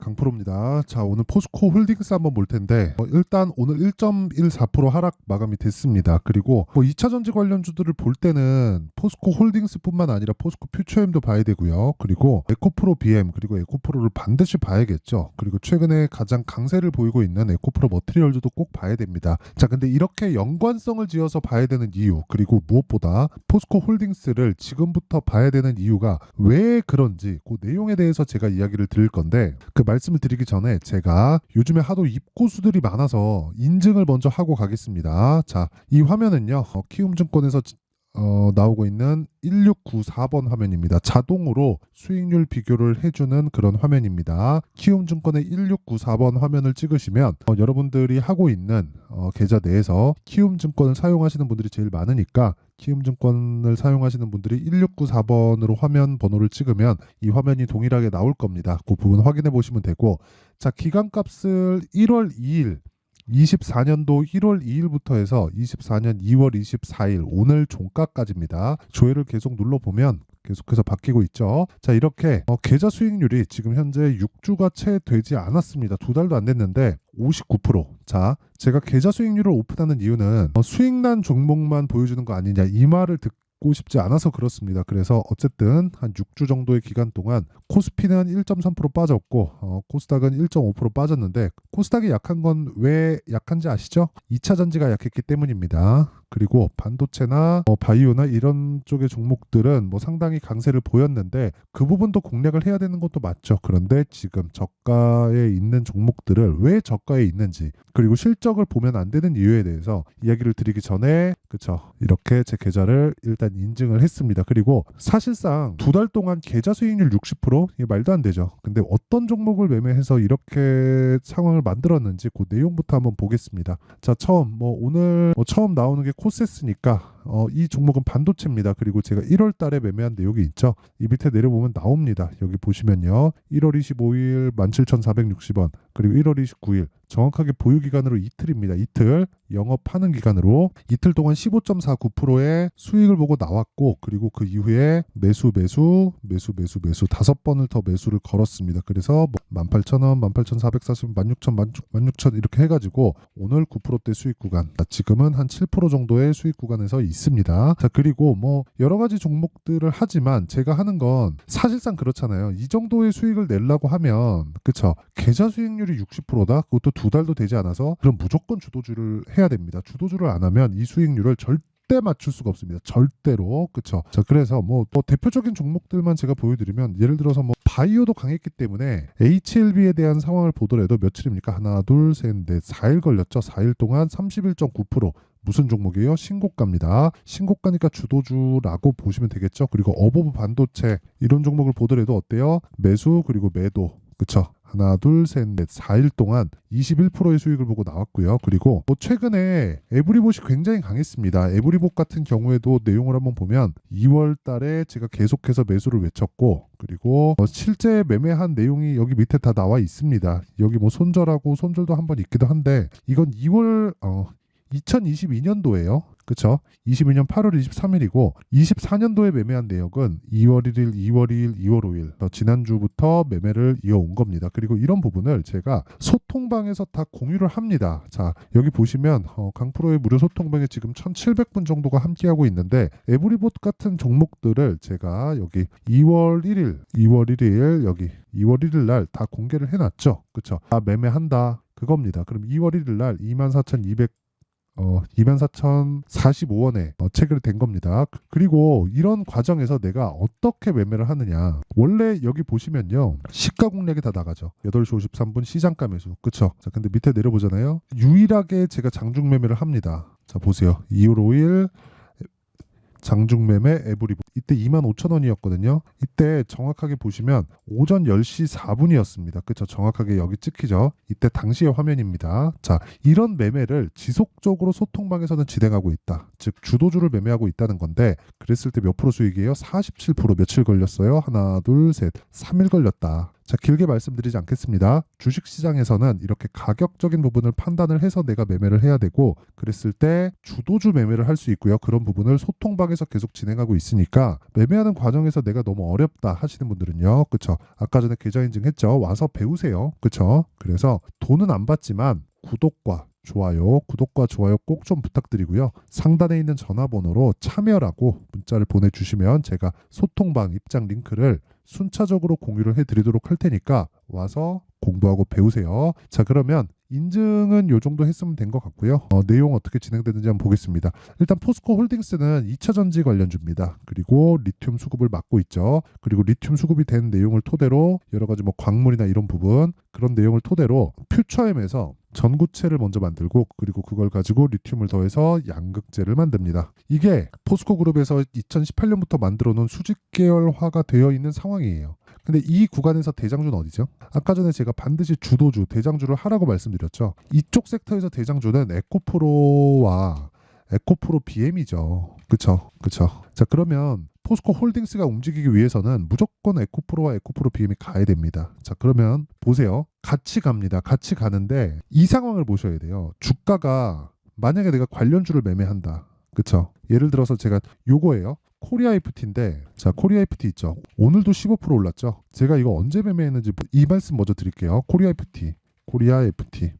강프로입니다. 자, 오늘 포스코 홀딩스 한번 볼 텐데 일단 오늘 1.14% 하락 마감이 됐습니다. 그리고 2차 전지 관련주들을 볼 때는 포스코 홀딩스뿐만 아니라 포스코 퓨처엠도 봐야 되고요. 그리고 에코프로 BM 그리고 에코프로를 반드시 봐야겠죠. 그리고 최근에 가장 강세를 보이고 있는 에코프로 머티리얼즈도 꼭 봐야 됩니다. 자, 근데 이렇게 연관성을 지어서 봐야 되는 이유, 그리고 무엇보다 포스코 홀딩스를 지금부터 봐야 되는 이유가 왜 그런지 그 내용에 대해서 제가 이야기를 드릴 건데, 그 말씀을 드리기 전에 제가 요즘에 하도 입고수들이 많아서 인증을 먼저 하고 가겠습니다. 자, 이 화면은요, 키움증권에서 나오고 있는 1694번 화면입니다. 자동으로 수익률 비교를 해주는 그런 화면입니다. 키움증권의 1694번 화면을 찍으시면 여러분들이 하고 있는 계좌 내에서 키움증권을 사용하시는 분들이 제일 많으니까 키움증권을 사용하시는 분들이 1694번으로 화면 번호를 찍으면 이 화면이 동일하게 나올 겁니다. 그 부분 확인해 보시면 되고, 자, 기간값을 1월 2일 24년도 1월 2일부터 해서 24년 2월 24일 오늘 종가까지입니다. 조회를 계속 눌러보면 계속해서 바뀌고 있죠. 자, 이렇게 계좌 수익률이 지금 현재 6주가 채 되지 않았습니다. 2달도 안 됐는데 59%. 자, 제가 계좌 수익률을 오픈하는 이유는 수익난 종목만 보여주는 거 아니냐, 이 말을 듣고 싶지 않아서 그렇습니다. 그래서 어쨌든 한 6주 정도의 기간 동안 코스피는 1.3% 빠졌고 코스닥은 1.5% 빠졌는데, 코스닥이 약한 건 왜 약한지 아시죠? 2차 전지가 약했기 때문입니다. 그리고 반도체나 바이오나 이런 쪽의 종목들은 상당히 강세를 보였는데 그 부분도 공략을 해야 되는 것도 맞죠. 그런데 지금 저가에 있는 종목들을 왜 저가에 있는지, 그리고 실적을 보면 안 되는 이유에 대해서 이야기를 드리기 전에, 그쵸, 이렇게 제 계좌를 일단 인증을 했습니다. 그리고 사실상 2달 동안 계좌 수익률 60%? 이게 말도 안 되죠. 근데 어떤 종목을 매매해서 이렇게 상황을 만들었는지 그 내용부터 한번 보겠습니다. 자, 오늘 처음 나오는 게 코세스니까 이 종목은 반도체입니다. 그리고 제가 1월 달에 매매한 내용이 있죠. 이 밑에 내려보면 나옵니다. 여기 보시면요, 1월 25일 17,460원, 그리고 1월 29일 정확하게 보유 기간으로 이틀입니다. 이틀 영업하는 기간으로 이틀 동안 15.49%의 수익을 보고 나왔고, 그리고 그 이후에 매수 5번을 더 매수를 걸었습니다. 그래서 18,000원, 18,440원, 16,000, 16,000 이렇게 해가지고 오늘 9%대 수익 구간, 지금은 한 7% 정도의 수익 구간에서 있습니다. 자, 그리고 여러 가지 종목들을 하지만 제가 하는 건 사실상 그렇잖아요. 이 정도의 수익을 내려고 하면, 그쵸, 계좌 수익률이 60%다? 그것도 2달도 되지 않아서, 그럼 무조건 주도주를 해야 됩니다. 주도주를 안 하면 이 수익률을 절대 맞출 수가 없습니다. 절대로. 그쵸. 자, 그래서 또 대표적인 종목들만 제가 보여드리면, 예를 들어서 바이오도 강했기 때문에 HLB에 대한 상황을 보더라도 며칠입니까? 하나, 둘, 셋, 넷, 4일 걸렸죠. 4일 동안 31.9%. 무슨 종목이에요? 신고가입니다. 신고가니까 주도주라고 보시면 되겠죠. 그리고 어버브 반도체 이런 종목을 보더라도 어때요? 매수 그리고 매도. 그쵸? 하나, 둘, 셋, 넷, 4일 동안 21%의 수익을 보고 나왔고요. 그리고 최근에 에브리봇이 굉장히 강했습니다. 에브리봇 같은 경우에도 내용을 한번 보면 2월 달에 제가 계속해서 매수를 외쳤고, 그리고 실제 매매한 내용이 여기 밑에 다 나와 있습니다. 여기 손절하고 손절도 한번 있기도 한데, 이건 2022년도예요. 그쵸? 22년 8월 23일이고 24년도에 매매한 내역은 2월 1일, 2월 2일, 2월 5일 지난주부터 매매를 이어온 겁니다. 그리고 이런 부분을 제가 소통방에서 다 공유를 합니다. 자, 여기 보시면 강프로의 무료 소통방에 지금 1,700분 정도가 함께하고 있는데, 에브리봇 같은 종목들을 제가 여기 2월 1일 여기 2월 1일 날 다 공개를 해놨죠. 그쵸? 다 매매한다, 그겁니다. 그럼 2월 1일 날 24,045원에 체결된 겁니다. 그리고 이런 과정에서 내가 어떻게 매매를 하느냐, 원래 여기 보시면요, 시가 공략이 다 나가죠. 8시 53분 시장가 매수. 그쵸? 자, 근데 밑에 내려보잖아요. 유일하게 제가 장중 매매를 합니다. 자, 보세요. 2월 5일 장중 매매 에브리봇, 이때 25,000원이었거든요. 이때 정확하게 보시면 오전 10시 4분이었습니다. 그쵸? 정확하게 여기 찍히죠. 이때 당시의 화면입니다. 자, 이런 매매를 지속적으로 소통방에서는 진행하고 있다. 즉 주도주를 매매하고 있다는 건데, 그랬을 때 몇 프로 수익이에요? 47%. 며칠 걸렸어요? 하나, 둘, 셋, 3일 걸렸다. 자, 길게 말씀드리지 않겠습니다. 주식시장에서는 이렇게 가격적인 부분을 판단을 해서 내가 매매를 해야 되고, 그랬을 때 주도주 매매를 할 수 있고요. 그런 부분을 소통방에서 계속 진행하고 있으니까 매매하는 과정에서 내가 너무 어렵다 하시는 분들은요. 그쵸? 아까 전에 계좌인증 했죠. 와서 배우세요. 그쵸? 그래서 돈은 안 받지만 구독과 좋아요 꼭 좀 부탁드리고요. 상단에 있는 전화번호로 참여라고 문자를 보내주시면 제가 소통방 입장 링크를 순차적으로 공유를 해드리도록 할 테니까 와서 공부하고 배우세요. 자, 그러면 인증은 요 정도 했으면 된 것 같고요. 내용 어떻게 진행되는지 한번 보겠습니다. 일단 포스코 홀딩스는 2차전지 관련주입니다. 그리고 리튬 수급을 맡고 있죠. 그리고 리튬 수급이 된 내용을 토대로 여러 가지 뭐 광물이나 이런 부분, 그런 내용을 토대로 퓨처엠에서 전구체를 먼저 만들고, 그리고 그걸 가지고 리튬을 더해서 양극재를 만듭니다. 이게 포스코 그룹에서 2018년부터 만들어 놓은 수직 계열화가 되어 있는 상황이에요. 근데 이 구간에서 대장주는 어디죠? 아까 전에 제가 반드시 주도주, 대장주를 하라고 말씀드렸죠. 이쪽 섹터에서 대장주는 에코프로와 에코프로 BM이죠. 그쵸? 자, 그러면 포스코 홀딩스가 움직이기 위해서는 무조건 에코프로와 에코프로 BM이 가야 됩니다. 자, 그러면 보세요. 같이 갑니다. 같이 가는데 이 상황을 보셔야 돼요. 주가가 만약에 내가 관련주를 매매한다. 그쵸? 예를 들어서 제가 요거예요. 코리아 FT인데, 자, 코리아 FT 있죠. 오늘도 15% 올랐죠. 제가 이거 언제 매매했는지 이 말씀 먼저 드릴게요. 코리아 FT.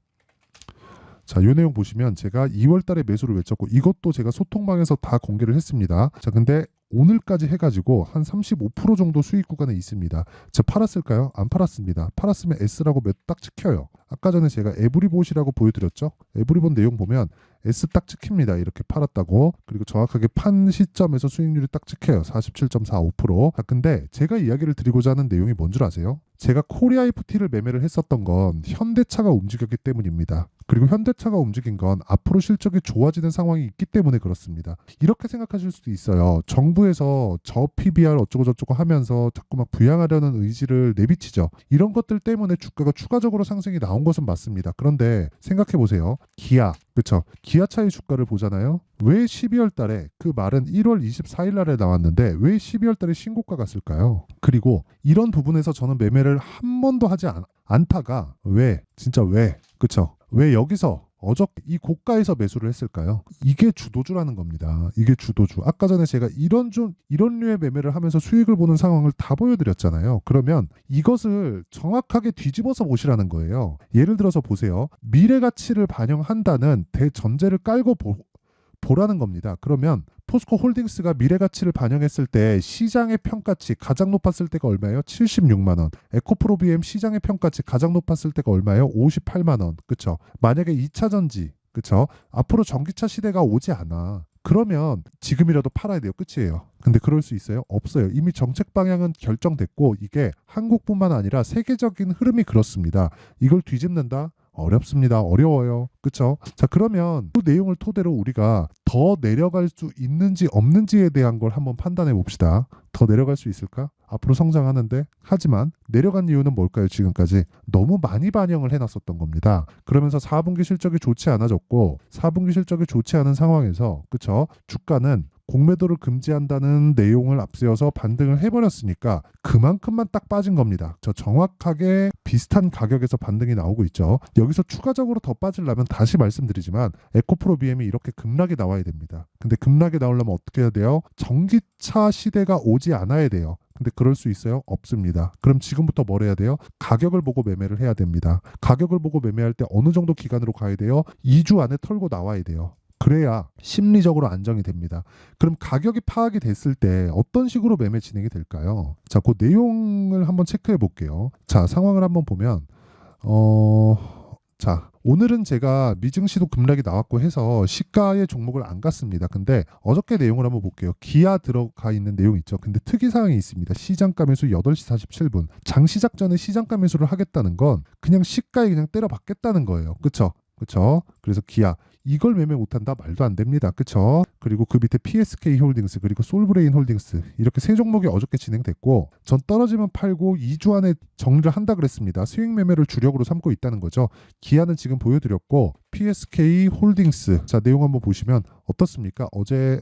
자, 요 내용 보시면 제가 2월 달에 매수를 외쳤고, 이것도 제가 소통방에서 다 공개를 했습니다. 자, 근데 오늘까지 해가지고 한 35% 정도 수익 구간에 있습니다. 자, 팔았을까요? 안 팔았습니다. 팔았으면 S라고 몇 딱 찍혀요. 아까 전에 제가 에브리봇이라고 보여드렸죠. 에브리봇 내용 보면 S 딱 찍힙니다. 이렇게 팔았다고. 그리고 정확하게 판 시점에서 수익률이 딱 찍혀요. 47.45%. 아, 근데 제가 이야기를 드리고자 하는 내용이 뭔 줄 아세요? 제가 코리아 FT를 매매를 했었던 건 현대차가 움직였기 때문입니다. 그리고 현대차가 움직인 건 앞으로 실적이 좋아지는 상황이 있기 때문에 그렇습니다. 이렇게 생각하실 수도 있어요. 정부에서 저 PBR 어쩌고저쩌고 하면서 자꾸 막 부양하려는 의지를 내비치죠. 이런 것들 때문에 주가가 추가적으로 상승이 나온 것은 맞습니다. 그런데 생각해 보세요. 기아, 그쵸? 기아차의 주가를 보잖아요. 왜 12월 달에, 그 말은 1월 24일 날에 나왔는데 왜 12월 달에 신고가 갔을까요? 그리고 이런 부분에서 저는 매매를 한 번도 하지 않다가 진짜 왜, 그쵸? 왜 여기서 어저께 이 고가에서 매수를 했을까요? 이게 주도주라는 겁니다. 이게 주도주. 아까 전에 제가 이런 류의 매매를 하면서 수익을 보는 상황을 다 보여드렸잖아요. 그러면 이것을 정확하게 뒤집어서 보시라는 거예요. 예를 들어서 보세요. 미래 가치를 반영한다는 대전제를 깔고 보라는 겁니다. 그러면 포스코 홀딩스가 미래 가치를 반영했을 때 시장의 평가치 가장 높았을 때가 얼마예요? 76만 원. 에코프로 BM 시장의 평가치 가장 높았을 때가 얼마예요? 58만 원. 그쵸? 만약에 2차 전지, 그쵸? 앞으로 전기차 시대가 오지 않아. 그러면 지금이라도 팔아야 돼요. 끝이에요. 근데 그럴 수 있어요? 없어요. 이미 정책 방향은 결정됐고, 이게 한국뿐만 아니라 세계적인 흐름이 그렇습니다. 이걸 뒤집는다? 어렵습니다. 어려워요. 그쵸? 자, 그러면 그 내용을 토대로 우리가 더 내려갈 수 있는지 없는지에 대한 걸 한번 판단해 봅시다. 더 내려갈 수 있을까? 앞으로 성장하는데, 하지만 내려간 이유는 뭘까요? 지금까지 너무 많이 반영을 해놨었던 겁니다. 그러면서 4분기 실적이 좋지 않아졌고, 4분기 실적이 좋지 않은 상황에서, 그쵸? 주가는 공매도를 금지한다는 내용을 앞세워서 반등을 해버렸으니까 그만큼만 딱 빠진 겁니다. 저 정확하게 비슷한 가격에서 반등이 나오고 있죠. 여기서 추가적으로 더 빠지려면 다시 말씀드리지만 에코프로 BM이 이렇게 급락이 나와야 됩니다. 근데 급락이 나오려면 어떻게 해야 돼요? 전기차 시대가 오지 않아야 돼요. 근데 그럴 수 있어요? 없습니다. 그럼 지금부터 뭘 해야 돼요? 가격을 보고 매매를 해야 됩니다. 가격을 보고 매매할 때 어느 정도 기간으로 가야 돼요? 2주 안에 털고 나와야 돼요. 그래야 심리적으로 안정이 됩니다. 그럼 가격이 파악이 됐을 때 어떤 식으로 매매 진행이 될까요? 자, 그 내용을 한번 체크해 볼게요. 자, 상황을 한번 보면 자, 오늘은 제가 미증시도 급락이 나왔고 해서 시가의 종목을 안 갔습니다. 근데 어저께 내용을 한번 볼게요. 기아 들어가 있는 내용 있죠. 근데 특이사항이 있습니다. 시장가 매수 8시 47분. 장시작 전에 시장가 매수를 하겠다는 건 그냥 시가에 그냥 때려 박겠다는 거예요. 그쵸? 그래서 기아 이걸 매매 못한다? 말도 안 됩니다. 그쵸? 그리고 그 밑에 PSK 홀딩스, 그리고 솔브레인 홀딩스, 이렇게 세 종목이 어저께 진행됐고, 전 떨어지면 팔고 2주 안에 정리를 한다 그랬습니다. 수익 매매를 주력으로 삼고 있다는 거죠. 기아는 지금 보여드렸고, PSK 홀딩스, 자, 내용 한번 보시면 어떻습니까? 어제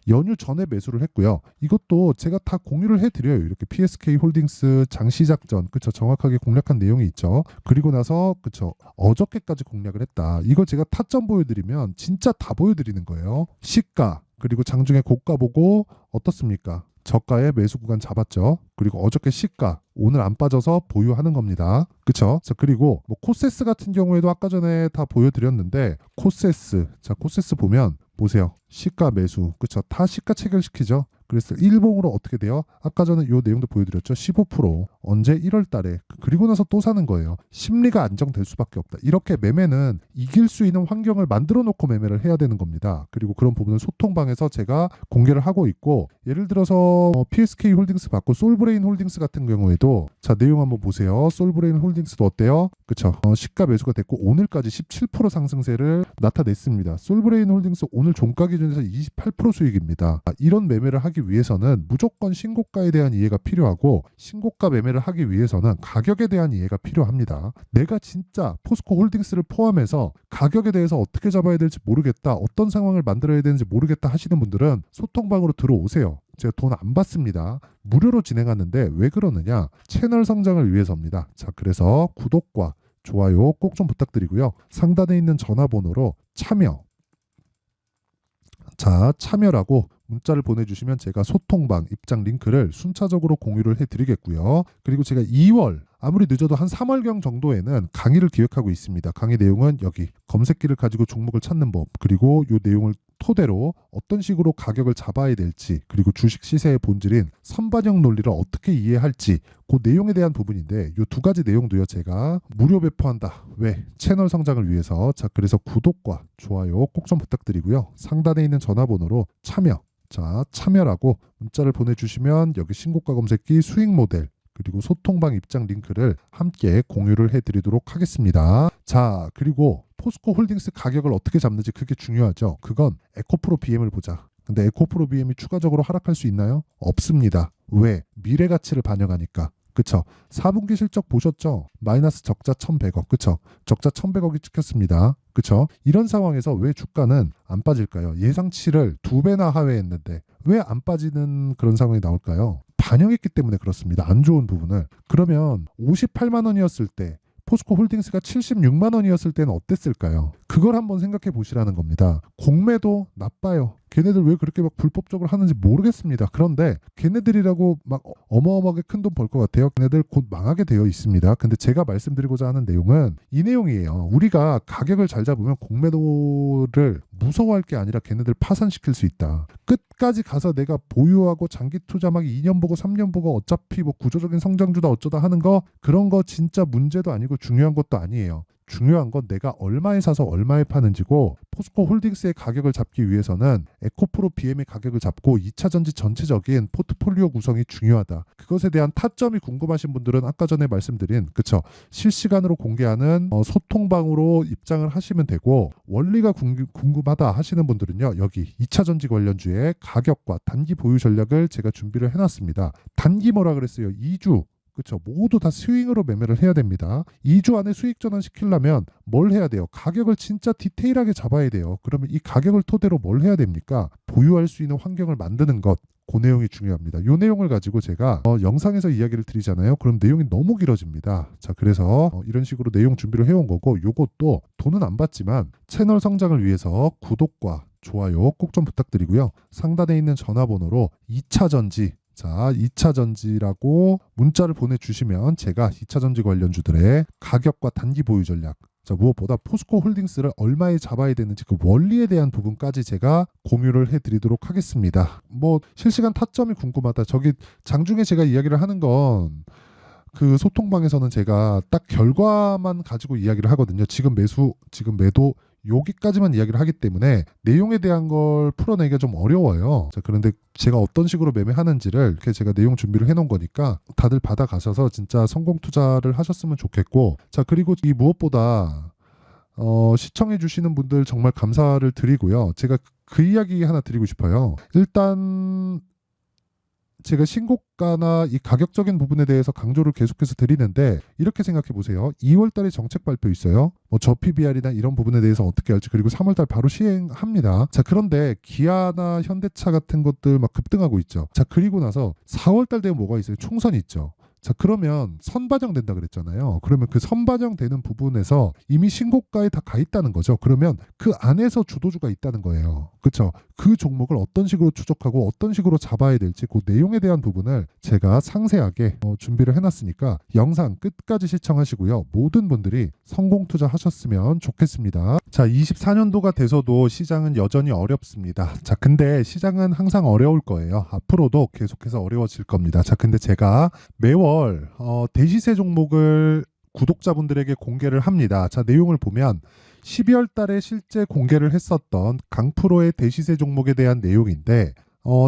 연휴 전에 매수를 했고요. 이것도 제가 다 공유를 해드려요. 이렇게 PSK 홀딩스 장시작전, 그쵸? 정확하게 공략한 내용이 있죠. 그리고 나서 그쵸? 어저께까지 공략을 했다. 이걸 제가 타점 보여드리면 진짜 다 보여드리는 거예요. 시가 그리고 장중에 고가 보고 어떻습니까? 저가의 매수 구간 잡았죠. 그리고 어저께 시가 오늘 안 빠져서 보유하는 겁니다. 그쵸? 자, 그리고 뭐 코세스 같은 경우에도 아까 전에 다 보여드렸는데 코세스, 자 코세스 보면 보세요. 시가 매수, 그쵸? 다 시가 체결시키죠. 그래서 일봉으로 어떻게 돼요? 아까 전에 이 내용도 보여드렸죠. 15% 언제 1월 달에 그리고 나서 또 사는 거예요. 심리가 안정될 수밖에 없다. 이렇게 매매는 이길 수 있는 환경을 만들어 놓고 매매를 해야 되는 겁니다. 그리고 그런 부분을 소통방에서 제가 공개를 하고 있고 예를 들어서 PSK 홀딩스 받고 솔브레인 홀딩스 같은 경우에도 자 내용 한번 보세요. 솔브레인 홀딩스도 어때요? 그쵸? 시가 매수가 됐고 오늘까지 17% 상승세를 나타냈습니다. 솔브레인 홀딩스 오늘 종가 기준에서 28% 수익입니다. 이런 매매를 하기 위해서는 무조건 신고가에 대한 이해가 필요하고 신고가 매매를 하기 위해서는 가격에 대한 이해가 필요합니다. 내가 진짜 포스코 홀딩스를 포함해서 가격에 대해서 어떻게 잡아야 될지 모르겠다. 어떤 상황을 만들어야 되는지 모르겠다 하시는 분들은 소통방으로 들어오세요. 제가 돈 안 받습니다. 무료로 진행하는데 왜 그러느냐? 채널 성장을 위해서입니다. 자, 그래서 구독과 좋아요 꼭 좀 부탁드리고요. 상단에 있는 전화번호로 참여. 자, 참여라고 문자를 보내주시면 제가 소통방 입장 링크를 순차적으로 공유를 해드리겠고요. 그리고 제가 2월 아무리 늦어도 한 3월경 정도에는 강의를 기획하고 있습니다. 강의 내용은 여기 검색기를 가지고 종목을 찾는 법 그리고 이 내용을 토대로 어떤 식으로 가격을 잡아야 될지 그리고 주식 시세의 본질인 선반영 논리를 어떻게 이해할지 그 내용에 대한 부분인데 이 두 가지 내용도요 제가 무료 배포한다. 왜? 채널 성장을 위해서. 자, 그래서 구독과 좋아요 꼭 좀 부탁드리고요. 상단에 있는 전화번호로 참여. 자, 참여라고 문자를 보내주시면 여기 신고가 검색기 수익 모델 그리고 소통방 입장 링크를 함께 공유를 해드리도록 하겠습니다. 자, 그리고 포스코 홀딩스 가격을 어떻게 잡는지 그게 중요하죠. 그건 에코프로 BM을 보자. 근데 에코프로 BM이 추가적으로 하락할 수 있나요? 없습니다. 왜? 미래 가치를 반영하니까. 그쵸? 4분기 실적 보셨죠? 마이너스 적자 1100억. 그쵸? 적자 1100억이 찍혔습니다. 그쵸? 이런 상황에서 왜 주가는 안 빠질까요? 예상치를 2배나 하회했는데 왜 안 빠지는 그런 상황이 나올까요? 반영했기 때문에 그렇습니다. 안 좋은 부분을. 그러면 58만 원이었을 때 포스코 홀딩스가 76만 원이었을 때는 어땠을까요? 그걸 한번 생각해 보시라는 겁니다. 공매도 나빠요. 걔네들 왜 그렇게 막 불법적으로 하는지 모르겠습니다. 그런데 걔네들이라고 막 어마어마하게 큰 돈 벌 것 같아요. 걔네들 곧 망하게 되어 있습니다. 근데 제가 말씀드리고자 하는 내용은 이 내용이에요. 우리가 가격을 잘 잡으면 공매도를 무서워할 게 아니라 걔네들 파산시킬 수 있다. 끝까지 가서 내가 보유하고 장기 투자 막 2년 보고 3년 보고 어차피 뭐 구조적인 성장주다 어쩌다 하는 거 그런 거 진짜 문제도 아니고 중요한 것도 아니에요. 중요한 건 내가 얼마에 사서 얼마에 파는지고 포스코 홀딩스의 가격을 잡기 위해서는 에코프로 BM의 가격을 잡고 2차전지 전체적인 포트폴리오 구성이 중요하다. 그것에 대한 타점이 궁금하신 분들은 아까 전에 말씀드린 그쵸 실시간으로 공개하는 소통방으로 입장을 하시면 되고 원리가 궁금하다 하시는 분들은요 여기 2차전지 관련주의 가격과 단기 보유 전략을 제가 준비를 해놨습니다. 단기 뭐라 그랬어요? 2주 그렇죠. 모두 다 스윙으로 매매를 해야 됩니다. 2주 안에 수익 전환 시키려면 뭘 해야 돼요? 가격을 진짜 디테일하게 잡아야 돼요. 그러면 이 가격을 토대로 뭘 해야 됩니까? 보유할 수 있는 환경을 만드는 것. 그 내용이 중요합니다. 이 내용을 가지고 제가 영상에서 이야기를 드리잖아요. 그럼 내용이 너무 길어집니다. 자, 그래서 이런 식으로 내용 준비를 해온 거고 요것도 돈은 안 받지만 채널 성장을 위해서 구독과 좋아요 꼭 좀 부탁드리고요. 상단에 있는 전화번호로 2차전지 자, 2차전지라고 문자를 보내주시면 제가 2차전지 관련주들의 가격과 단기 보유 전략 자, 무엇보다 포스코 홀딩스를 얼마에 잡아야 되는지 그 원리에 대한 부분까지 제가 공유를 해드리도록 하겠습니다. 뭐 실시간 타점이 궁금하다. 저기 장중에 제가 이야기를 하는 건 그 소통방에서는 제가 딱 결과만 가지고 이야기를 하거든요. 지금 매수, 지금 매도 여기까지만 이야기를 하기 때문에 내용에 대한 걸 풀어내기가 좀 어려워요. 자, 그런데 제가 어떤 식으로 매매하는지를 이렇게 제가 내용 준비를 해놓은 거니까 다들 받아가셔서 진짜 성공 투자를 하셨으면 좋겠고 자 그리고 이 무엇보다 시청해 주시는 분들 정말 감사를 드리고요. 제가 그 이야기 하나 드리고 싶어요. 일단 제가 신고가나 이 가격적인 부분에 대해서 강조를 계속해서 드리는데 이렇게 생각해 보세요. 2월 달에 정책 발표 있어요. 뭐 저PBR이나 이런 부분에 대해서 어떻게 할지, 그리고 3월 달 바로 시행합니다. 자, 그런데 기아나 현대차 같은 것들 막 급등하고 있죠. 자, 그리고 나서 4월 달 되면 뭐가 있어요? 총선이 있죠. 자, 그러면 선반영된다 그랬잖아요. 그러면 그 선반영되는 부분에서 이미 신고가에 다 가 있다는 거죠. 그러면 그 안에서 주도주가 있다는 거예요. 그렇죠? 그 종목을 어떤 식으로 추적하고 어떤 식으로 잡아야 될지 그 내용에 대한 부분을 제가 상세하게 준비를 해놨으니까 영상 끝까지 시청하시고요. 모든 분들이 성공 투자하셨으면 좋겠습니다. 자, 24년도가 돼서도 시장은 여전히 어렵습니다. 자, 근데 시장은 항상 어려울 거예요. 앞으로도 계속해서 어려워질 겁니다. 자, 근데 제가 매월 대시세 종목을 구독자분들에게 공개를 합니다. 자, 내용을 보면 12월 달에 실제 공개를 했었던 강프로의 대시세 종목에 대한 내용인데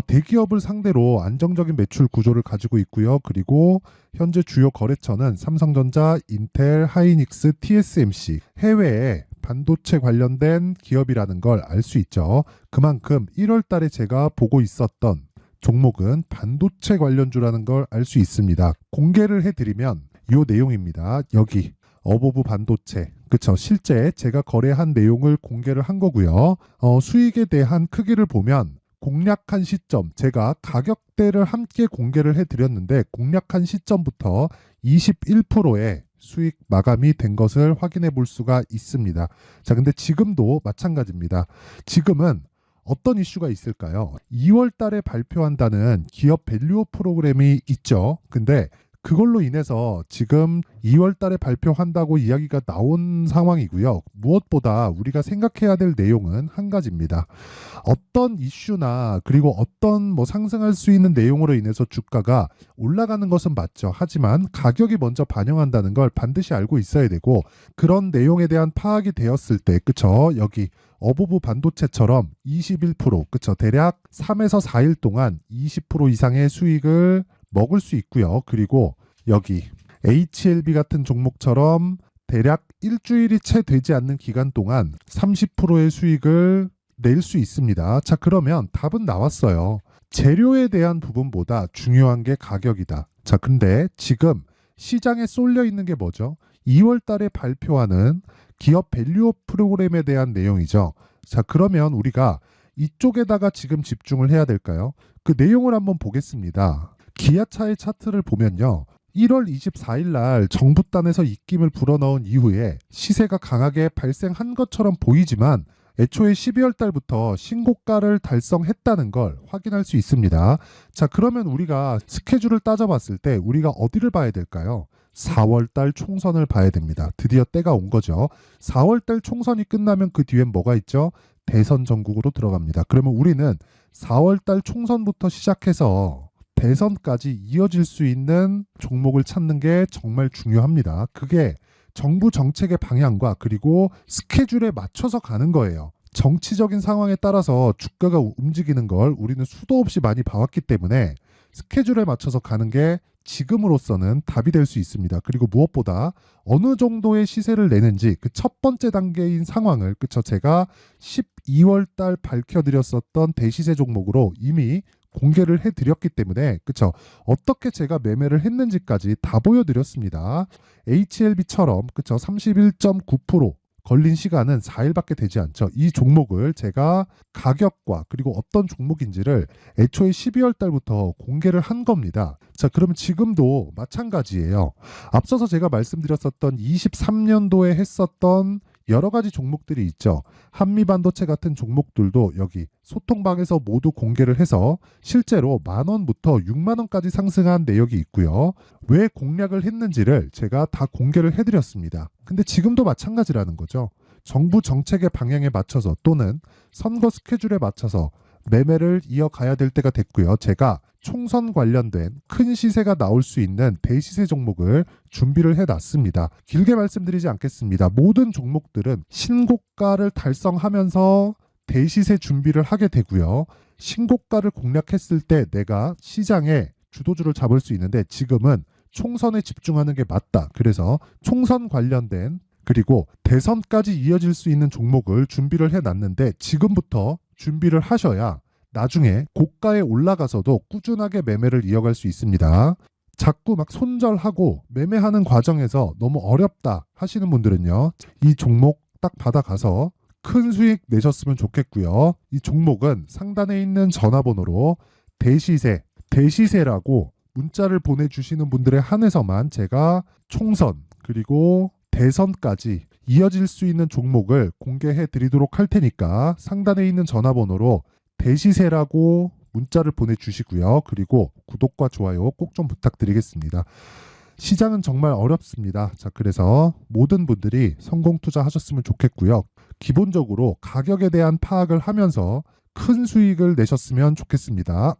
대기업을 상대로 안정적인 매출 구조를 가지고 있고요. 그리고 현재 주요 거래처는 삼성전자, 인텔, 하이닉스, TSMC, 해외에 반도체 관련된 기업이라는 걸 알 수 있죠. 그만큼 1월 달에 제가 보고 있었던 종목은 반도체 관련주라는 걸 알 수 있습니다. 공개를 해드리면 이 내용입니다. 여기 어보브 반도체, 그쵸? 실제 제가 거래한 내용을 공개를 한 거고요. 수익에 대한 크기를 보면 공략한 시점, 제가 가격대를 함께 공개를 해드렸는데 공략한 시점부터 21%의 수익 마감이 된 것을 확인해 볼 수가 있습니다. 자, 근데 지금도 마찬가지입니다. 지금은 어떤 이슈가 있을까요? 2월 달에 발표한다는 기업 밸류업 프로그램이 있죠. 근데 그걸로 인해서 지금 2월 달에 발표한다고 이야기가 나온 상황이고요. 무엇보다 우리가 생각해야 될 내용은 한 가지입니다. 어떤 이슈나 그리고 어떤 뭐 상승할 수 있는 내용으로 인해서 주가가 올라가는 것은 맞죠. 하지만 가격이 먼저 반영한다는 걸 반드시 알고 있어야 되고, 그런 내용에 대한 파악이 되었을 때, 그쵸? 여기 어보브 반도체처럼 21%, 그쵸? 대략 3에서 4일 동안 20% 이상의 수익을 먹을 수 있고요. 그리고 여기 HLB 같은 종목처럼 대략 일주일이 채 되지 않는 기간 동안 30%의 수익을 낼 수 있습니다. 자, 그러면 답은 나왔어요. 재료에 대한 부분보다 중요한 게 가격이다. 자, 근데 지금 시장에 쏠려 있는 게 뭐죠? 2월 달에 발표하는 기업 밸류업 프로그램에 대한 내용이죠. 자, 그러면 우리가 이쪽에다가 지금 집중을 해야 될까요? 그 내용을 한번 보겠습니다. 기아차의 차트를 보면요. 1월 24일 날 정부단에서 입김을 불어넣은 이후에 시세가 강하게 발생한 것처럼 보이지만 애초에 12월 달부터 신고가를 달성했다는 걸 확인할 수 있습니다. 자, 그러면 우리가 스케줄을 따져봤을 때 우리가 어디를 봐야 될까요? 4월 달 총선을 봐야 됩니다. 드디어 때가 온 거죠. 4월 달 총선이 끝나면 그 뒤엔 뭐가 있죠? 대선 전국으로 들어갑니다. 그러면 우리는 4월 달 총선부터 시작해서 대선까지 이어질 수 있는 종목을 찾는 게 정말 중요합니다. 그게 정부 정책의 방향과 그리고 스케줄에 맞춰서 가는 거예요. 정치적인 상황에 따라서 주가가 움직이는 걸 우리는 수도 없이 많이 봐왔기 때문에 스케줄에 맞춰서 가는 게 지금으로서는 답이 될 수 있습니다. 그리고 무엇보다 어느 정도의 시세를 내는지 그 첫 번째 단계인 상황을, 그쵸? 제가 12월 달 밝혀드렸었던 대시세 종목으로 이미 공개를 해드렸기 때문에, 그쵸? 어떻게 제가 매매를 했는지까지 다 보여드렸습니다. HLB처럼, 그쵸? 31.9% 걸린 시간은 4일밖에 되지 않죠. 이 종목을 제가 가격과 그리고 어떤 종목인지를 애초에 12월 달부터 공개를 한 겁니다. 자, 그러면 지금도 마찬가지예요. 앞서서 제가 말씀드렸었던 23년도에 했었던 여러 가지 종목들이 있죠. 한미반도체 같은 종목들도 여기 소통방에서 모두 공개를 해서 실제로 10,000원부터 60,000원까지 상승한 내역이 있고요. 왜 공략을 했는지를 제가 다 공개를 해드렸습니다. 근데 지금도 마찬가지라는 거죠. 정부 정책의 방향에 맞춰서 또는 선거 스케줄에 맞춰서 매매를 이어가야 될 때가 됐고요. 제가 총선 관련된 큰 시세가 나올 수 있는 대시세 종목을 준비를 해놨습니다. 길게 말씀드리지 않겠습니다. 모든 종목들은 신고가를 달성하면서 대시세 준비를 하게 되고요. 신고가를 공략했을 때 내가 시장에 주도주를 잡을 수 있는데 지금은 총선에 집중하는 게 맞다. 그래서 총선 관련된 그리고 대선까지 이어질 수 있는 종목을 준비를 해놨는데 지금부터 준비를 하셔야 나중에 고가에 올라가서도 꾸준하게 매매를 이어갈 수 있습니다. 자꾸 막 손절하고 매매하는 과정에서 너무 어렵다 하시는 분들은요, 이 종목 딱 받아가서 큰 수익 내셨으면 좋겠고요. 이 종목은 상단에 있는 전화번호로 대시세라고 문자를 보내주시는 분들에 한해서만 제가 총선 그리고 대선까지 이어질 수 있는 종목을 공개해 드리도록 할 테니까 상단에 있는 전화번호로 대시세라고 문자를 보내주시고요. 그리고 구독과 좋아요 꼭 좀 부탁드리겠습니다. 시장은 정말 어렵습니다. 자, 그래서 모든 분들이 성공 투자하셨으면 좋겠고요. 기본적으로 가격에 대한 파악을 하면서 큰 수익을 내셨으면 좋겠습니다.